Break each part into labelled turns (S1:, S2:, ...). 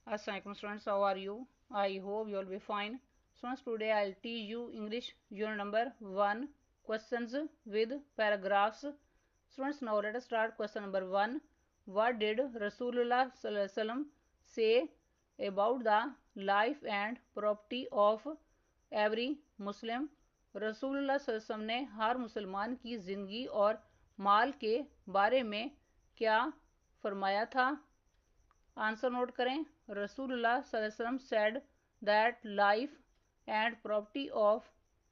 S1: Assalamualaikum students, how are you? I hope you will be fine. Students, today I'll teach you English unit number 1, questions with paragraphs. Students, now let us start question number 1. What did Rasulullah sallallahu alaihi wasallam say about the life and property of every Muslim? रसूलुल्लाह सल्लल्लाहु अलैहि वसल्लम ने हर मुसलमान की ज़िंदगी और माल के बारे में क्या फरमाया था? आंसर नोट करें. रसूलुल्लाह सल्लल्लाहु अलैहि वसल्लम said that life and property of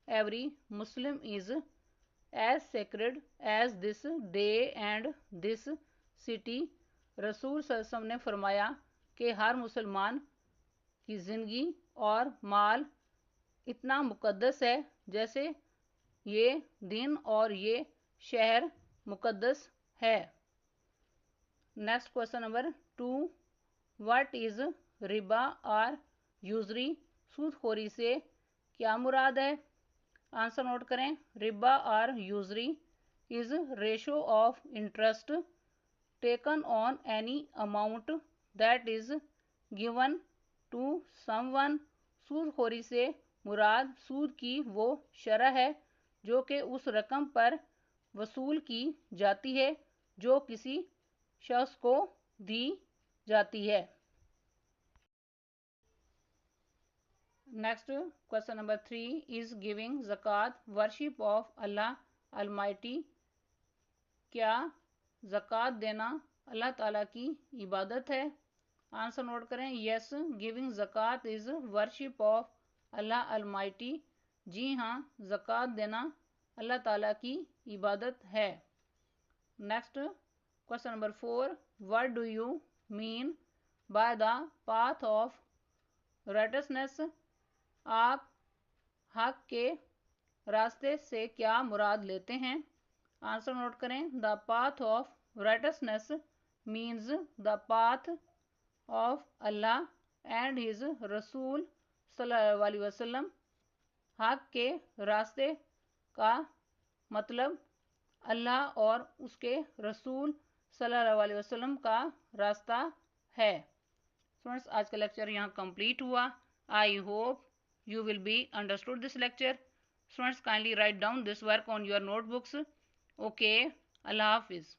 S1: every Muslim is as sacred as this day and this city. रसूल सल्लल्लाहु अलैहि वसल्लम ने फरमाया कि हर मुसलमान की ज़िंदगी और माल इतना मुकद्दस है जैसे ये दिन और ये शहर मुकद्दस है. Next question number 2. What is Riba और यूजरी? सूदखोरी से क्या मुराद है? आंसर नोट करें. रिबा और usury is ratio of interest taken on any amount that is given to someone. सूदखोरी से मुराद सूद की वो शरह है जो कि उस रकम पर वसूल की जाती है जो किसी शख्स को दी जाती है. Next question number 3 is giving zakat worship of Allah almighty. क्या ज़कात देना अल्लाह ताला की इबादत है? आंसर नोट करें. Yes, giving zakat is worship of Allah almighty. जी हाँ, ज़कात देना अल्लाह ताला की इबादत है. Next question number 4. What do you mean by the path of righteousness? आप हक के रास्ते से क्या मुराद लेते हैं? आंसर नोट करें. The path of righteousness means the path of Allah and his रसूल सल्लल्लाहु अलैहि वसल्लम. हक के रास्ते का मतलब अल्लाह और उसके रसूल सल्लल्लाहु अलैहि वसल्लम का रास्ता है. स्टूडेंट्स, आज का लेक्चर यहाँ कंप्लीट हुआ. I hope you will be understood this lecture. Students, kindly write down this work on your notebooks. Okay, Allah Hafiz.